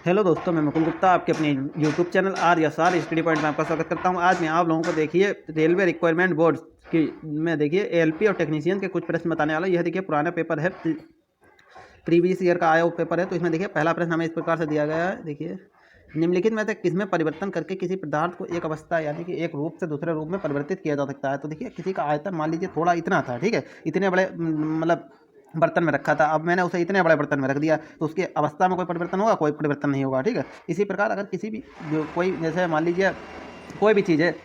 Hello दोस्तों, मैं मुकुल गुप्ता आपके अपने YouTube channel RSR study point में आपका स्वागत करता हूं। आज मैं आप लोगों को देखिए रेलवे रिक्वायरमेंट बोर्ड की में देखिए ALP और टेक्नीशियन के कुछ प्रश्न बताने वाला हूं। यह देखिए पुराना पेपर है, प्रीवियस ईयर का आया हुआ पेपर है। तो इसमें देखिए पहला प्रश्न हमें इस प्रकार से दिया गया है। देखिए, निम्नलिखित में से किसमें परिवर्तन करके किसी पदार्थ को एक अवस्था यानी कि एक रूप से दूसरे रूप में परिवर्तित किया जा सकता है। तो देखिए, किसी का आयतन मान लीजिए थोड़ा इतना था, ठीक है, इतने बड़े मतलब बर्तन में रखा था। अब मैंने उसे इतने बड़े बर्तन में रख दिया, तो उसकी अवस्था में कोई परिवर्तन होगा? कोई परिवर्तन नहीं होगा, ठीक है। इसी प्रकार अगर किसी भी जो कोई जैसे मान लीजिए कोई भी चीज़ है,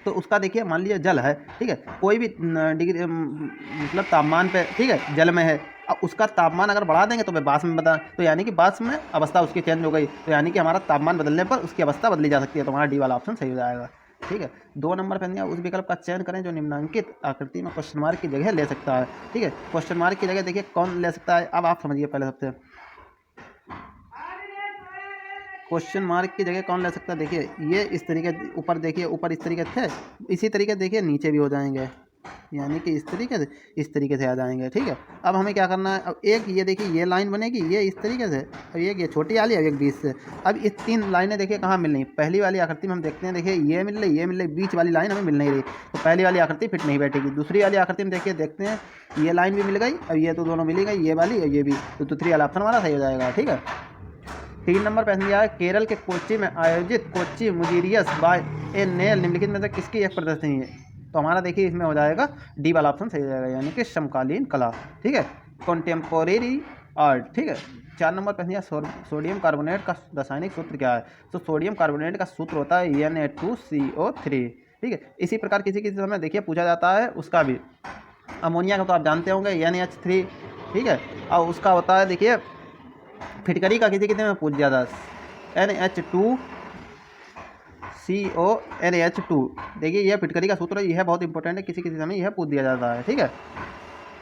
तो उसका देखिए मान लीजिए जल है, ठीक है, कोई भी डिग्री मतलब तापमान पे, ठीक है, जल में है। अब उसका तापमान अगर बढ़ा देंगे तो वह वाष्प में बता, तो यानी कि वाष्प में अवस्था उसकी चेंज हो गई, तो यानी कि हमारा तापमान बदलने पर उसकी अवस्था बदली जा सकती है। तो हमारा डी वाला ऑप्शन सही हो जाएगा, ठीक है। 2 नंबर पे दिया, उस विकल्प का चयन करें जो निम्नलिखित आकृति में क्वेश्चन मार्क की जगह ले सकता है, ठीक है। क्वेश्चन मार्क की जगह देखिए कौन ले सकता है, अब आप समझिए पहले सबसे क्वेश्चन मार्क की जगह कौन ले सकता है। देखिए ये इस तरीके ऊपर देखिए, ऊपर इस तरीके थे, इसी तरीके देखिए नीचे भी हो जाएंगे, यानी कि इस तरीके से आ जाएंगे, ठीक है। अब हमें क्या करना है, अब एक ये देखिए ये लाइन बनेगी, ये इस तरीके से, अब एक ये छोटी वाली, अब एक बीच से। अब इस 3 लाइनें देखिए कहाँ मिल रही। पहली वाली आकृति में हम देखते हैं, देखिए ये मिल रही, ये मिल रही, बीच वाली लाइन हमें मिल नहीं रही, तो पहली वाली आकृति फिट नहीं बैठेगी। दूसरी वाली आकृति में देखिए देखते हैं, ये लाइन भी मिल गई, अब ये तो दोनों मिली गई, ये वाली और ये भी, तो दूसरी वाला ऑप्शन हमारा सही हो जाएगा, ठीक है। 3 नंबर प्रश्न दिया है, केरल के कोच्चि में आयोजित कोच्चि मुजीरियस बायएनेल निम्नलिखित में से किसकी एक प्रदर्शनी है। तो हमारा देखिए इसमें हो जाएगा डी वाला ऑप्शन सही हो जाएगा, यानी कि समकालीन कला, ठीक है, कॉन्टेम्पोरेरी आर्ट, ठीक है। 4 नंबर प्रश्न दिया, सोडियम कार्बोनेट का रासायनिक सूत्र क्या है। तो सोडियम कार्बोनेट का सूत्र होता है Na2CO3, ठीक है। इसी प्रकार किसी किसी समय देखिए पूछा जाता है उसका भी, अमोनिया का तो आप जानते होंगे NH3, ठीक है। और उसका होता है देखिए फिटकरी का किसी किसी में पूछ दिया था, NH2CO NH2, देखिए यह फिटकरी का सूत्र है, यह बहुत इंपॉर्टेंट है, किसी किसी समय यह पूछ दिया जाता है, ठीक है।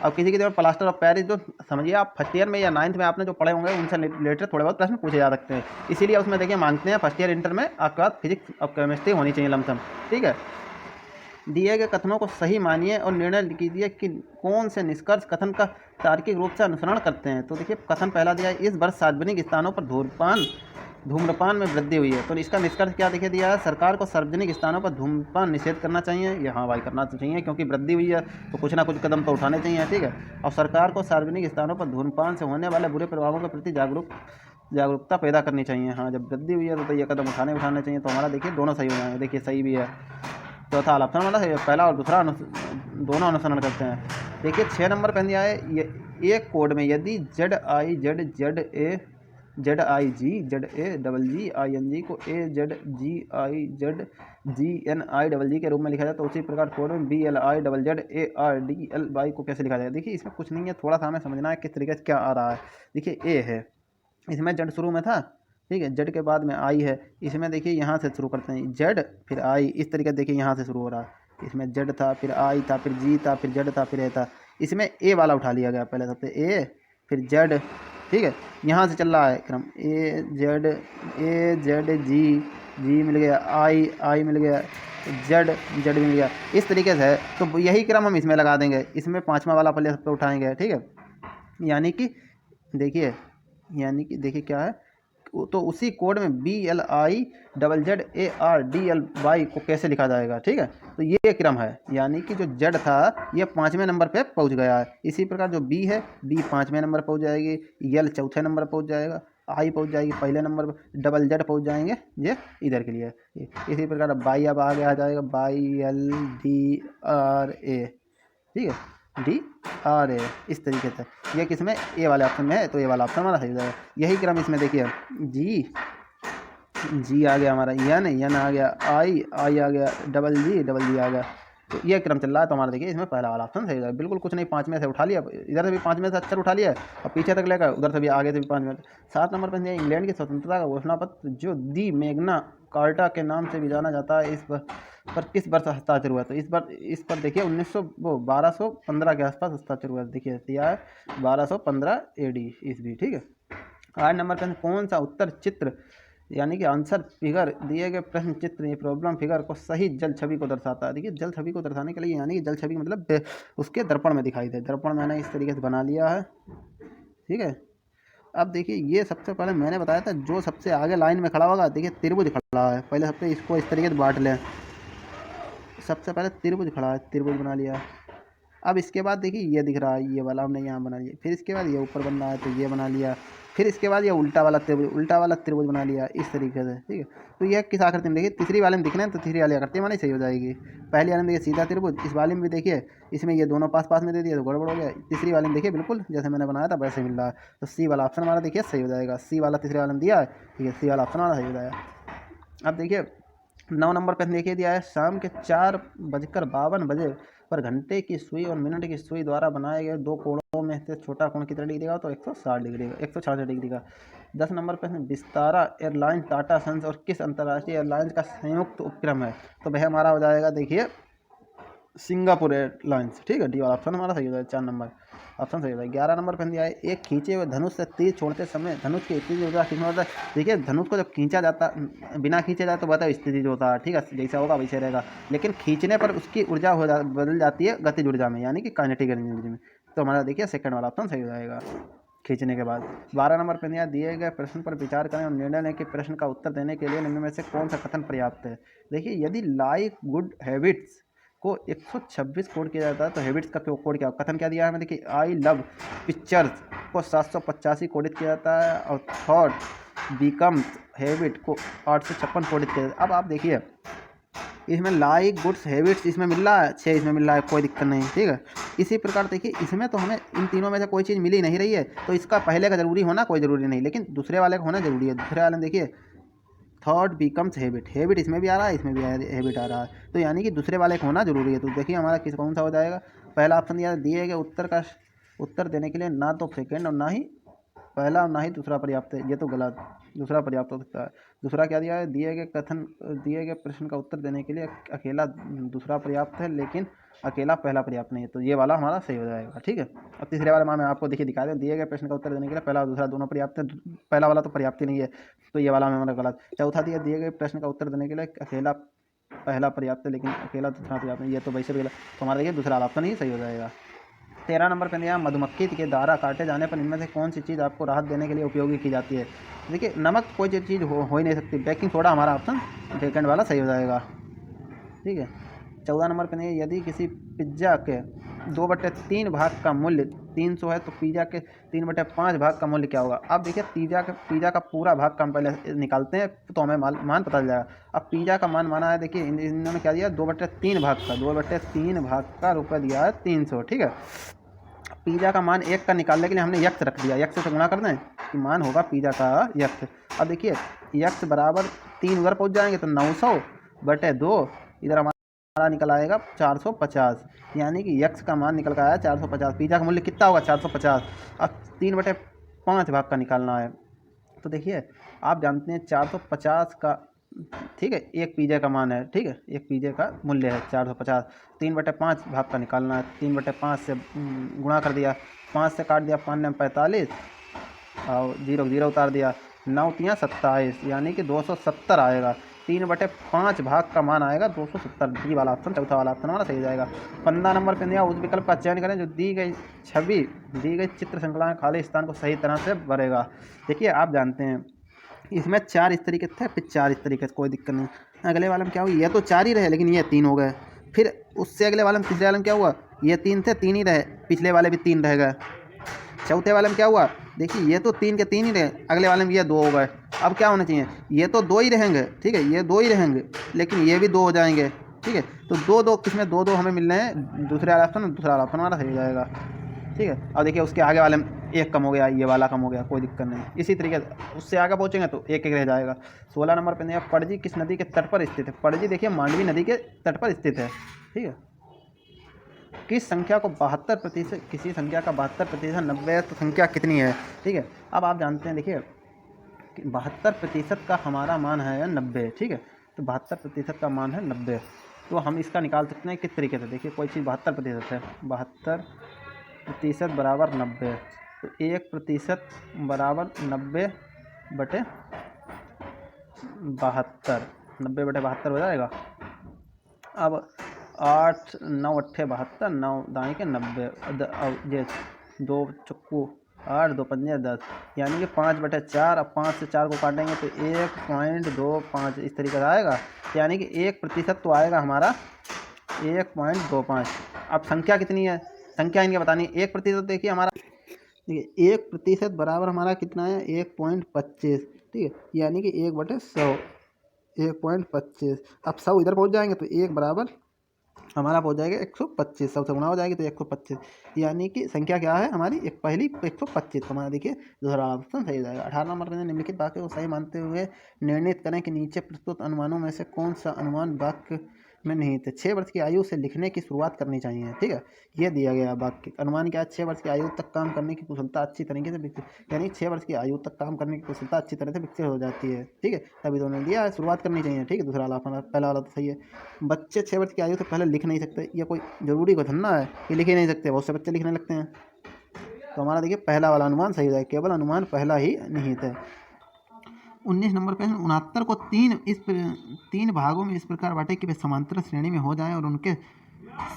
अब किसी किसी में प्लास्टर ऑफ पेरिस, जो समझिए आप फर्स्ट ईयर में या 9th में आपने जो पढ़े होंगे उनसे रिलेटेड थोड़े बहुत प्रश्न पूछे जा सकते हैं, इसीलिए उसमें देखिए मांगते हैं फर्स्ट ईयर इंटर में आपके पास फिजिक्स और केमिस्ट्री होनी चाहिए लमसम, ठीक है। दिए गए कथनों को सही मानिए और निर्णय कीजिए कि कौन से निष्कर्ष कथन का तार्किक रूप से अनुसरण करते हैं। तो देखिए कथन पहला दिया है, इस वर्ष सार्वजनिक स्थानों पर धूम्रपान में वृद्धि हुई है। तो इसका निष्कर्ष क्या देखिए दिया है, सरकार को सार्वजनिक स्थानों पर धूम्रपान निषेध करना चाहिए। ये हाँ भाई करना तो चाहिए, क्योंकि वृद्धि हुई है तो कुछ ना कुछ कदम तो उठाने चाहिए, ठीक है। और सरकार को सार्वजनिक स्थानों पर धूम्रपान से होने वाले बुरे प्रभावों के प्रति जागरूकता पैदा करनी चाहिए। हाँ, जब वृद्धि हुई है तो ये कदम उठाने चाहिए। तो हमारा देखिए दोनों सही हो जाएंगे, देखिए सही भी है। चौथा वाला ऑप्शन हमारा पहला और दूसरा दोनों अनुसरण करते हैं। देखिए 6 नंबर पे दिया है, ये एक कोड में यदि ZIGIN को AZGIZGNI के रूप में लिखा जाए, तो उसी प्रकार कोड में BLIZZARDLY को कैसे लिखा जाए। देखिए इसमें कुछ नहीं है, थोड़ा सा हमें समझना है किस तरीके से क्या आ रहा है। देखिए ए है, इसमें जेड शुरू में था, ठीक है, जेड के बाद में आई है। इसमें देखिए यहाँ से शुरू करते हैं, जेड फिर आई, इस तरीके देखिए यहाँ से शुरू हो रहा है। इसमें जेड था, फिर आई था, फिर जी था, फिर जेड था, फिर ए था। इसमें ए वाला उठा लिया गया पहले सबसे, ए फिर जेड, ठीक है। यहाँ से चल रहा है क्रम, ए जेड जी मिल गया, आई मिल गया, जेड मिल गया, इस तरीके से है। तो यही क्रम हम इसमें लगा देंगे, इसमें 5वां वाला पहले सब पे उठाएंगे, ठीक है। यानी कि देखिए क्या है, तो उसी कोड में BLIZZARDLY को कैसे लिखा जाएगा, ठीक है। तो ये क्रम है, यानी कि जो जेड था ये 5वें नंबर पे पहुंच गया है। इसी प्रकार जो बी है, बी 5वें नंबर पहुंच जाएगी, यल चौथे नंबर पहुंच जाएगा, आई पहुंच जाएगी पहले नंबर पर, डबल जेड पहुंच जाएंगे ये इधर के लिए। इसी प्रकार बाई अब आगे आ जाएगा, BLDRA, ठीक है, DRA, इस तरीके से। ये किसमें, ए वाले ऑप्शन में है, तो ए वाला ऑप्शन हमारा सही हो जाएगा। यही क्रम इसमें देखिए, जी आ गया हमारा, एन आ गया, आई आ गया, डबल जी आ गया। तो ये क्रम चल रहा है, तो हमारा देखिए इसमें पहला वाला ऑप्शन सही हो जाएगा। बिल्कुल कुछ नहीं, 5 में से उठा लिया, इधर से भी 5 में से अक्षर उठा लिया और पीछे तक लेकर उधर से भी आगे से भी 5 में। 7 नंबर पर इंग्लैंड की स्वतंत्रता का घोषणा पत्र जो दी मैग्ना कार्टा के नाम से भी जाना जाता है, इस पर किस वर्ष हस्ताक्षर हुआ। तो इस पर देखिए 1215 के आसपास हस्ताक्षर हुआ, देखिए दिया है 1215 AD ईस्वी, ठीक है। 8 नंबर पर कौन सा उत्तर चित्र यानी कि आंसर फिगर दिए गए प्रश्न चित्र ये प्रॉब्लम फिगर को सही जल छवि को दर्शाता है। देखिए जल छवि को दर्शाने के लिए, यानी कि जल छवि मतलब उसके दर्पण में दिखाई दे, दर्पण मैंने इस तरीके से बना लिया है, ठीक है। अब देखिए ये सबसे पहले मैंने बताया था, जो सबसे आगे लाइन में खड़ा होगा, देखिए त्रिभुज खड़ा है, पहले सबसे इसको इस तरीके से बांट लें। सबसे पहले त्रिभुज खड़ा है, त्रिभुज बना लिया। अब इसके बाद देखिए ये दिख रहा है, ये वाला हमने यहाँ बना लिया। फिर इसके बाद ये ऊपर बन रहा है तो ये बना लिया। फिर इसके बाद ये उल्टा वाला त्रिभुज बना लिया इस तरीके से, ठीक है। तो ये किस आकृति में, देखिए तीसरी वाले में दिखना है तो तीसरी वाली आकृति मानी सही हो जाएगी। पहली वाले में देखिए सीधा त्रिभुज, इस वाले में भी देखिए इसमें ये दोनों पास पास में दे दिया तो गड़बड़ हो गया। तीसरी वाले में देखिए बिल्कुल जैसे मैंने बनाया था वैसे मिल रहा है, तो सी वाला ऑप्शन हमारा देखिए सही हो जाएगा। सी वाला तीसरे वाले में दिया है, ठीक है, सी वाला ऑप्शन हमारा सही हो जाएगा। अब देखिए 9 नंबर पर देखिए दिया है, शाम के 4:52 पर घंटे की सुई और मिनट की सुई द्वारा बनाए गए दो कोणों में से छोटा कोण कितने डिग्री का, तो 160 डिग्री का, 166 डिग्री का। 10 नंबर पर विस्तारा एयरलाइंस, टाटा सन्स और किस अंतर्राष्ट्रीय एयरलाइंस का संयुक्त उपक्रम है, तो वह हमारा हो जाएगा देखिए सिंगापुर एयरलाइंस, ठीक है। डी वाला ऑप्शन हमारा सही हो जाएगा, 4 नंबर ऑप्शन सही हो जाएगा। 11 नंबर पर दिया है, एक खींचे हुए धनुष से तीर छोड़ते समय धनुष की स्थिति होता है किसमें होता है। देखिए धनुष को जब खींचा जाता, बिना खींचे जाए तो बताओ स्थिति जो होता है, ठीक है, जैसा होगा वैसे रहेगा। लेकिन खींचने पर उसकी ऊर्जा बदल जाती है गतिज ऊर्जा में, यानी कि काइनेटिक एनर्जी में। तो हमारा देखिए सेकंड वाला ऑप्शन सही हो जाएगा खींचने के बाद। 12 नंबर पर दिया, दिए गए प्रश्न पर विचार करें और निर्णय लें कि प्रश्न का उत्तर देने के लिए निम्न में से कौन सा कथन पर्याप्त है। देखिए यदि लाइक गुड हैबिट्स को 126 कोड किया जाता है तो हैबिट्स का कोड क्या, कथन क्या दिया है हमें, देखिए आई लव पिक्चर्स को 785 कोडित किया जाता है और थॉट बिकम्स हैबिट को 856 कोडित किया जाता है। अब आप देखिए इसमें लाइक गुड्स हैबिट्स इसमें मिल रहा है 6, इसमें मिल रहा है, कोई दिक्कत नहीं, ठीक है। इसी प्रकार देखिए इसमें तो हमें इन तीनों में से कोई चीज़ मिल ही नहीं रही है, तो इसका पहले का जरूरी होना कोई ज़रूरी नहीं, लेकिन दूसरे वाले का होना जरूरी है। दूसरे वाले में देखिए थॉट बिकम्स हैबिट, हैबिट इसमें भी आ रहा है, इसमें भी हैबिट आ रहा है, तो यानी कि दूसरे वाले का होना जरूरी है। तो देखिए हमारा किस कौन सा हो जाएगा। पहला ऑप्शन दिया, दिए गए उत्तर देने के लिए ना तो सेकेंड और ना ही पहला और ना ही दूसरा पर्याप्त है, ये तो गलत, दूसरा पर्याप्त हो सकता है। दूसरा क्या दिया है, दिए गए प्रश्न का उत्तर देने के लिए अकेला दूसरा पर्याप्त है लेकिन अकेला पहला पर्याप्त नहीं है, तो ये वाला हमारा सही हो जाएगा, ठीक है। अब तीसरे वाले में आपको देखिए दिखा दें, दिए गए प्रश्न का उत्तर देने के लिए पहला और दूसरा दोनों पर्याप्त है, पहला वाला तो पर्याप्त ही नहीं है, तो ये वाला में हमारा गलत। चौथा दिया, दिए गए प्रश्न का उत्तर देने के लिए अकेला पहला पर्याप्त है लेकिन अकेला दूसरा पर्याप्त नहीं, ये तो वैसे भी गलत, तो हमारा देखिए दूसरा ऑप्शन ही सही हो जाएगा। 13 नंबर पर दिया, मधुमक्खी के द्वारा काटे जाने पर इनमें से कौन सी चीज़ आपको राहत देने के लिए उपयोगी की जाती है। देखिए नमक कोई चीज़ हो ही नहीं सकती, बेकिंग सोडा हमारा ऑप्शन सेकंड वाला सही हो जाएगा, ठीक है। 14 नंबर पर दिया, यदि किसी पिज्ज़ा के 2/3 भाग का मूल्य 300 है तो पिज़्ज़ा के 3/5 भाग का मूल्य क्या होगा। अब देखिए पिज़्ज़ा का पूरा भाग का हम पहले निकालते हैं तो हमें मान पता चल जाएगा। अब पिज़्ज़ा का मान माना है, देखिए इन्होंने क्या दिया, 2/3 भाग का, 2/3 भाग का रुपये दिया है 300, ठीक है। पिज़्ज़ा का मान 1 का निकालने के लिए हमने यक्स रख दिया, यक्स से गुणा कर दें कि मान होगा पिज़्ज़ा का यक्स। अब देखिए यक्स बराबर 3 उधर पहुँच जाएंगे तो 900/2 इधर हमारा निकल आएगा 450, यानी कि यक्स का मान निकल कर आया 450। पिज़्ज़ा का मूल्य कितना होगा 450। अब 3/5 भाग का निकालना है, तो देखिए आप जानते हैं 450 का, ठीक है, एक पिज़्ज़ा का मान है, ठीक है, एक पिज़्ज़ा का मूल्य है 450, 3/5 भाग का निकालना है, 3/5 से गुणा कर दिया, 5 से काट दिया, 5 ने 45 और 0 उतार दिया, 9 तियाँ 27, यानी कि 270 आएगा। 3/5 भाग का मान आएगा 270, डी वाला ऑप्शन चौथा वाला ऑप्शन हमारा सही हो जाएगा। 15 नंबर पर दिया, उस विकल्प का चयन करें जो दी गई छवि दी गई चित्र श्रृंखला खाली स्थान को सही तरह से भरेगा। देखिए आप जानते हैं इसमें 4 इस तरीके थे, फिर 4 इस तरीके से, कोई दिक्कत नहीं। अगले वाले में क्या हुआ, ये तो 4 ही रहे लेकिन ये 3 हो गए। फिर उससे अगले वाले में, तीसरे वाले में क्या हुआ, ये 3 थे, 3 ही रहे, पिछले वाले भी 3 रह गए। चौथे वाले में क्या हुआ, देखिए ये तो 3 के 3 ही रहे, अगले वाले में ये 2 हो गए। अब क्या होना चाहिए, ये तो 2 ही रहेंगे, ठीक है, ये 2 ही रहेंगे लेकिन ये भी 2 हो जाएंगे, ठीक है। तो 2 किसमें 2 हमें मिल रहे हैं, दूसरे वाला ऑप्शन, दूसरा वाला ऑप्शन हमारा सही हो जाएगा, ठीक है। अब देखिए उसके आगे वाले में 1 कम हो गया, ये वाला कम हो गया, कोई दिक्कत नहीं। इसी तरीके से उससे आगे पहुँचेंगे तो 1 रह जाएगा। 16 नंबर पर नहीं, पणजी किस नदी के तट पर स्थित है। पणजी देखिए मांडवी नदी के तट पर स्थित है, ठीक है। किस संख्या को 72%, किसी संख्या का 72% 90 तो संख्या कितनी है, ठीक है। अब आप जानते हैं देखिए 72% का हमारा मान है 90, ठीक है, तो 72% का मान है 90, तो हम इसका निकाल सकते हैं किस तरीके से। देखिए कोई चीज़ 72% है, 72% बराबर 90, तो 1% बराबर 90/72, 90/72 हो जाएगा। अब 8 9 8 72, 9 दाएँ के 90, ये 2 चक्कू 8 2 पंजे 10, यानी कि 5/4। अब 5 से 4 को काटेंगे तो 1.25 इस तरीके का आएगा, यानी कि 1% तो आएगा हमारा 1.25। अब संख्या कितनी है, संख्या इनके बतानी है। 1% देखिए हमारा, देखिए 1% बराबर हमारा कितना है 1.25, ठीक है, यानी कि 1/100, 1.25। अब 100 इधर पहुंच जाएंगे तो 1 बराबर हमारा पहुंच जाएगा 125, 100 से गुणा हो जाएगी तो 125, यानी कि संख्या क्या है हमारी एक पहली 125। तो हमारा देखिए दूसरा ऑप्शन सही हो जाएगा। 18 नंबर में निम्नलिखित वाक्य को सही मानते हुए निर्णित करें कि नीचे प्रस्तुत अनुमानों में से कौन सा अनुमान वाक्य में निहित है। 6 वर्ष की आयु से लिखने की शुरुआत करनी चाहिए, ठीक है, ये दिया गया वाक्य। अनुमान क्या है, 6 वर्ष की आयु तक काम करने की कुशलता अच्छी तरीके से विकसित, यानी 6 वर्ष की आयु तक काम करने की कुशलता अच्छी तरह से विकसित हो जाती है, ठीक है, तभी तो उन्होंने दिया है शुरुआत करनी चाहिए, ठीक है। दूसरा वाला पहला वाला तो सही है। बच्चे 6 वर्ष की आयु से पहले लिख नहीं सकते, ये कोई ज़रूरी को धन्ना है कि लिख ही नहीं सकते, बहुत से बच्चे लिखने लगते हैं। तो हमारा देखिए पहला वाला अनुमान सही हो जाएगा, केवल अनुमान पहला ही निहित है। 19 नंबर प्रश्न, 69 को तीन भागों में इस प्रकार बांटे कि वे समांतर श्रेणी में हो जाएं और उनके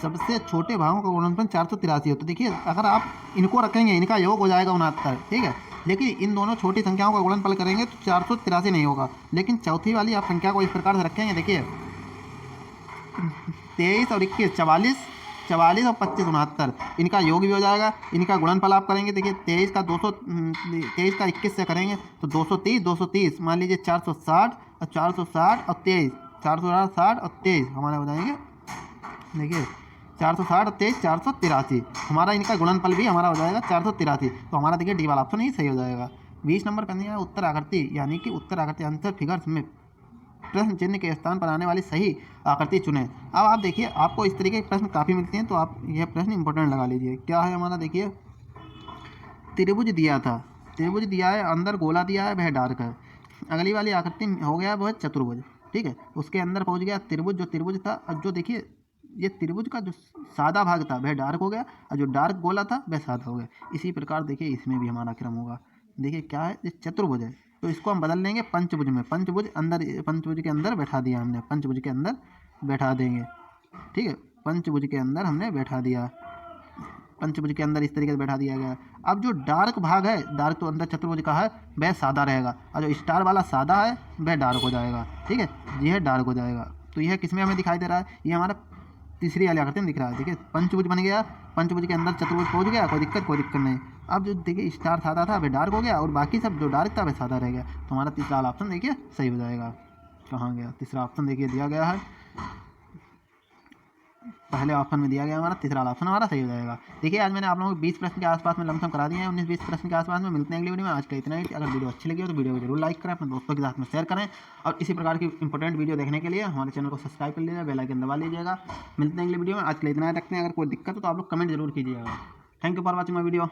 सबसे छोटे भागों का गुणनफल 483 हो। तो देखिए अगर आप इनको रखेंगे, इनका योग हो जाएगा 69, ठीक है, लेकिन इन दोनों छोटी संख्याओं का गुणनफल करेंगे तो 483 नहीं होगा। लेकिन चौथी वाली आप संख्या को इस प्रकार से रखेंगे, देखिए 23 और 21 44, 44 और 25 69, इनका योग भी हो जाएगा। इनका गुणनफल आप करेंगे, देखिए 23 का 21 से करेंगे तो 230 मान लीजिए 460 और 460 और 23, 460 और 23 हमारे हो जाएंगे, देखिए 460 और 23 483, हमारा इनका गुणनफल भी हमारा हो जाएगा 483। तो हमारा देखिए डी वाला ऑप्शन ही सही हो जाएगा। 20 नंबर करनी है उत्तर आकृति, यानी कि उत्तर आकृति आंसर फिगर्स में प्रश्न चिन्ह के स्थान पर आने वाली सही आकृति चुनें। अब आप देखिए आपको इस तरीके के प्रश्न काफ़ी मिलते हैं, तो आप यह प्रश्न इंपॉर्टेंट लगा लीजिए। क्या है हमारा, देखिए त्रिभुज दिया था, त्रिभुज दिया है, अंदर गोला दिया है, वह डार्क है। अगली वाली आकृति हो गया वह चतुर्भुज, ठीक है, उसके अंदर पहुंच गया त्रिभुज, जो त्रिभुज था। अब जो देखिए ये त्रिभुज का जो सादा भाग था वह डार्क हो गया, और जो डार्क गोला था वह सादा हो गया। इसी प्रकार देखिए इसमें भी हमारा क्रम होगा। देखिए क्या है, ये चतुर्भुज है तो इसको हम बदल देंगे पंचभुज में। पंचभुज के अंदर बैठा दिया हमने, पंचभुज के अंदर बैठा देंगे, ठीक है, पंचभुज के अंदर हमने बैठा दिया, पंचभुज के अंदर इस तरीके से बैठा दिया गया। अब जो डार्क भाग है, डार्क तो अंदर चतुर्भुज का है, वह सादा रहेगा, और जो स्टार वाला सादा है वह डार्क हो जाएगा, ठीक है, यह डार्क हो जाएगा। तो यह किसमें हमें दिखाई दे रहा है, ये हमारा तीसरी वाली आकृति में दिख रहा है। देखिए पंचभुज बन गया, पंचभुज के अंदर चतुर्भुज पहुंच गया, कोई दिक्कत नहीं। अब जो देखिए स्टार सादा था वह डार्क हो गया, और बाकी सब जो डार्क था वह सादा रह गया। तो हमारा तीसरा वाला ऑप्शन देखिए सही हो जाएगा। कहाँ गया तीसरा ऑप्शन, देखिए दिया गया है, पहले ऑप्शन में दिया गया हमारा, तीसरा वाला ऑप्शन हमारा सही हो जाएगा। देखिए आज मैंने आप लोगों को 20 प्रश्न के आसपास में लमसम करा दिए हैं, 19-20 प्रश्न के आसपास में। मिलते हैं अगली वीडियो में, आज का इतना ही। अगर वीडियो अच्छी लगी हो तो वीडियो को जरूर लाइक करें, अपने दोस्तों के साथ में शेयर करें, और इसी प्रकार की इंपॉर्टेंट वीडियो देखने के लिए हमारे चैनल को सब्सक्राइब कर लीजिएगा, बेल आइकन दबा लीजिएगा। मिलते हैं अगली वीडियो में, आज के लिए इतना ही रखते हैं। अगर कोई दिक्कत हो तो आप लोग कमेंट जरूर कीजिएगा। Thank you for watching my video.